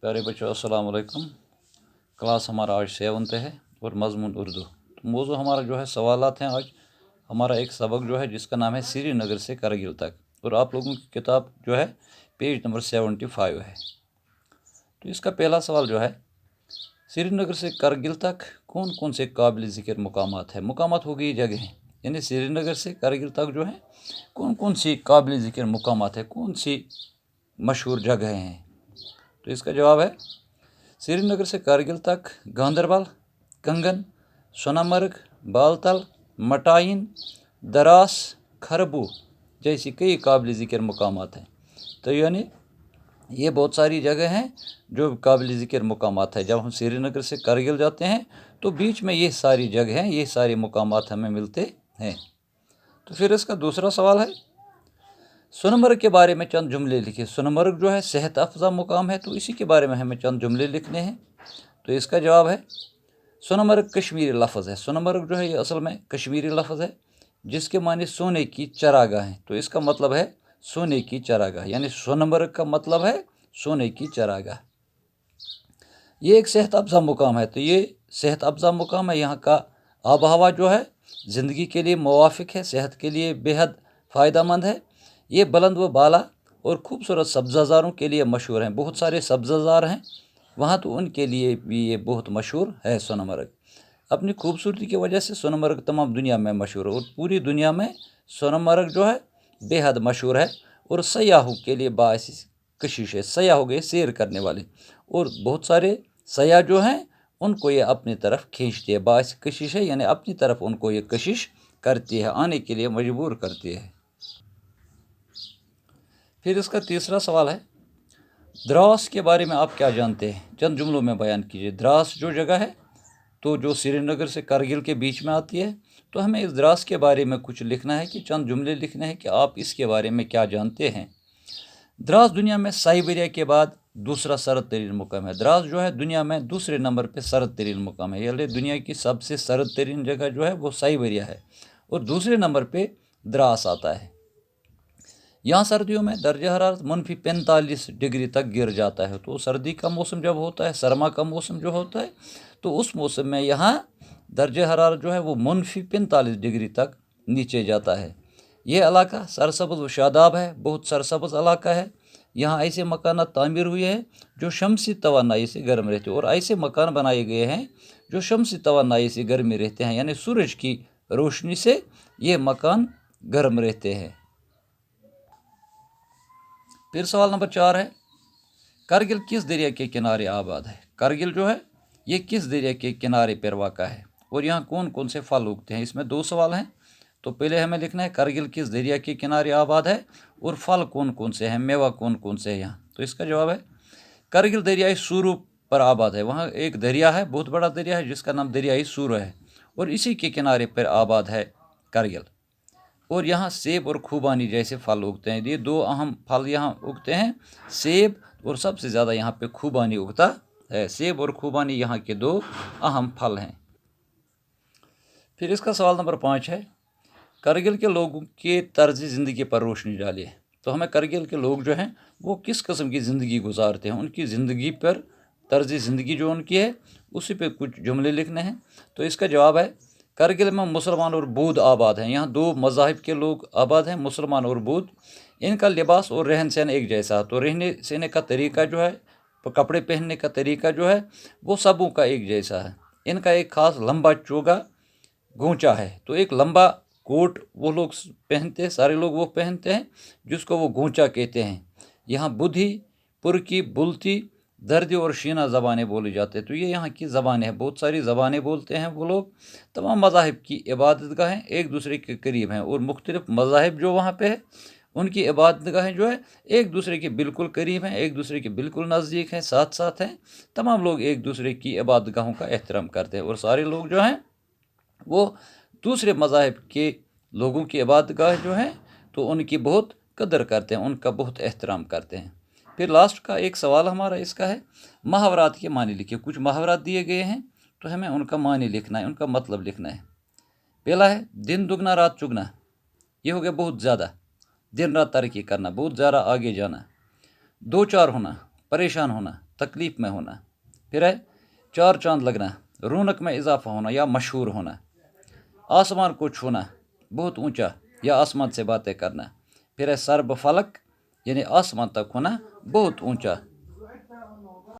प्यारे बच्चों अस्सलाम वालेकुम। क्लास हमारा आज 7th है और मज़मून उर्दू। तो मौजू हमारा जो है सवालात हैं। आज हमारा एक सबक जो है जिसका नाम है श्रीनगर से करगिल तक, और आप लोगों की किताब जो है पेज नंबर 75 है। तो इसका पहला सवाल जो है, श्रीनगर से करगिल तक कौन कौन से काबिल ज़िक्र मुकामात है। मुकामात हो गई जगह हैं, यानी श्रीनगर से करगिल तक जो है कौन कौन सी काबिल ज़िक्र मुकामात है, कौन सी मशहूर जगह हैं। तो इसका जवाब है श्रीनगर से करगिल तक गांदरबल, कंगन, सोनामर्ग, बालतल, मटाइन, दरास, खरबू जैसी कई काबिल ज़िक्र मुकामात हैं। तो यानी ये बहुत सारी जगह हैं जो काबिल ज़िक्र मुकामात है। जब हम श्रीनगर से करगिल जाते हैं तो बीच में ये सारी जगह हैं, ये सारे मुकामात हमें मिलते हैं। तो फिर इसका दूसरा सवाल है, सोनमर्ग के बारे में चंद जुमले लिखे। सोनमर्ग जो है सेहत अफजा मुकाम है, तो इसी के बारे में हमें चंद जुमले लिखने हैं। तो इसका जवाब है सोनमर्ग कश्मीरी लफ्ज़ है। सोनमर्ग जो है ये असल में कश्मीरी लफ्ज़ है जिसके माने सोने की चरागाह है। तो इसका मतलब है सोने की चरागाह, यानी सोनमर्ग का मतलब है सोने की चरागाह। ये एक सेहत अफजा मुकाम है। तो ये सेहत अफजा मुकाम है। यहाँ का आब हवा जो है ज़िंदगी के लिए मुवाफिक है, सेहत के लिए बेहद फ़ायदेमंद है। ये बुलंद व बाला और खूबसूरत सब्ज़ाज़ारों के लिए मशहूर हैं। बहुत सारे सब्ज़ाज़ार हैं वहाँ, तो उनके लिए भी ये बहुत मशहूर है सोनमर्ग। अपनी खूबसूरती की वजह से सोनमर्ग तमाम दुनिया में मशहूर है, और पूरी दुनिया में सोनमर्ग जो है बेहद मशहूर है और सयाहों के लिए बाइस कशिश है। सयाह हो गए सैर करने वाले, और बहुत सारे सयाह जो हैं उनको ये अपनी तरफ खींचती है। बाइस कशिश है यानी अपनी तरफ उनको ये कशिश करती है, आने के लिए मजबूर करती है। फिर इसका तीसरा सवाल है, द्रास के बारे में आप क्या जानते हैं, चंद जुमलों में बयान कीजिए। द्रास जो जगह है तो जो श्रीनगर से करगिल के बीच में आती है, तो हमें इस द्रास के बारे में कुछ लिखना है कि चंद जुमले लिखने हैं कि आप इसके बारे में क्या जानते हैं। द्रास दुनिया में साइबेरिया के बाद दूसरा सरद तरीन मुकाम है। द्रास जो है दुनिया में दूसरे नंबर पे सरद तरीन मुकाम है, यानी दुनिया की सबसे सरद तरीन जगह जो है वो साइबेरिया है, और दूसरे नंबर पे द्रास आता है। यहाँ सर्दियों में दर्जा हरारत -45 डिग्री तक गिर जाता है। तो सर्दी का मौसम जब होता है, सरमा का मौसम जो होता है, तो उस मौसम में यहाँ दर्जा हरारत जो है वो -45 डिग्री तक नीचे जाता है। ये इलाका सरसब्ज़ व शादाब है, बहुत सरसब्ज़ इलाका है। यहाँ ऐसे मकान तामीर हुए हैं जो शमसी तवानाई से गर्म रहते हैं, और ऐसे मकान बनाए गए हैं जो शमसी तवानाई से गर्मी रहते हैं, यानी सूरज की रोशनी से ये मकान गर्म रहते हैं। फिर सवाल नंबर 4 है, करगिल किस दरिया के किनारे आबाद है। करगिल जो है ये किस दरिया के किनारे पर वाक़ा है, और यहाँ कौन कौन से फल उगते हैं। इसमें 2 सवाल हैं। तो पहले हमें लिखना है करगिल किस दरिया के किनारे आबाद है, और फल कौन कौन से हैं, मेवा कौन कौन से हैं यहाँ। तो इसका जवाब है करगिल दरियाई सूरू पर आबाद है। वहाँ एक दरिया है, बहुत बड़ा दरिया है जिसका नाम दरियाई सूरू है, और इसी के किनारे पर आबाद है करगिल। और यहाँ सेब और खूबानी जैसे फल उगते हैं। ये 2 अहम फल यहाँ उगते हैं, सेब और सबसे ज़्यादा यहाँ पे खूबानी उगता है। सेब और खूबानी यहाँ के 2 अहम फल हैं। फिर इसका सवाल नंबर 5 है, करगिल के लोगों के तर्ज ज़िंदगी पर रोशनी डालिए। तो हमें करगिल के लोग जो हैं वो किस किस्म की ज़िंदगी गुजारते हैं, उनकी ज़िंदगी पर तर्ज ज़िंदगी जो उनकी है उसी पे कुछ जुमले लिखने हैं। तो इसका जवाब है करगिल में मुसलमान और बौद्ध आबाद हैं। यहाँ 2 मज़ाहिब के लोग आबाद हैं, मुसलमान और बौद्ध। इनका लिबास और रहन सहन एक जैसा, तो रहने सहने का तरीका जो है, कपड़े पहनने का तरीका जो है वो सबों का एक जैसा है। इनका एक ख़ास लंबा चोगा गूंचा है। तो एक लंबा कोट वो लोग पहनते हैं, सारे लोग वो पहनते हैं जिसको वो गूंचा कहते हैं। यहाँ बुधी, पुरकी, बुल्ती, दर्दी और शीना ज़बानें बोली जाती है। तो ये यहाँ की ज़बानें हैं, बहुत सारी ज़बानें बोलते हैं वो लोग। तमाम मज़ाहिब की इबादतगाहें एक दूसरे के करीब हैं, और मुख्तलिफ मज़ाहिब जो वहाँ पे है उनकी इबादतगाहें जो है एक दूसरे के बिल्कुल करीब हैं, एक दूसरे के बिल्कुल नज़दीक हैं, साथ साथ हैं। तमाम लोग एक दूसरे की इबादतगाहों का एहतराम करते हैं, और सारे लोग जो हैं वो दूसरे मज़ाहिब के लोगों की इबादतगाह जो हैं तो उनकी बहुत कदर करते हैं, उनका बहुत एहतराम करते हैं। फिर लास्ट का एक सवाल हमारा इसका है, मुहावरात के मानी लिखिए। कुछ मुहावरात दिए गए हैं तो हमें उनका मानी लिखना है, उनका मतलब लिखना है। पहला है दिन दुगना रात चुगना, ये हो गया बहुत ज़्यादा, दिन रात तरक्की करना, बहुत ज़्यादा आगे जाना। 2 4 होना, परेशान होना। تکلیف میں ہونا. پھر ہے چار چاند لگنا, رونق میں اضافہ ہونا یا مشہور ہونا. آسمان کو چھونا, بہت اونچا یا آسمان سے باتیں کرنا. پھر ہے سر بفلک, یعنی آسمان تک ہونا, بہت اونچا.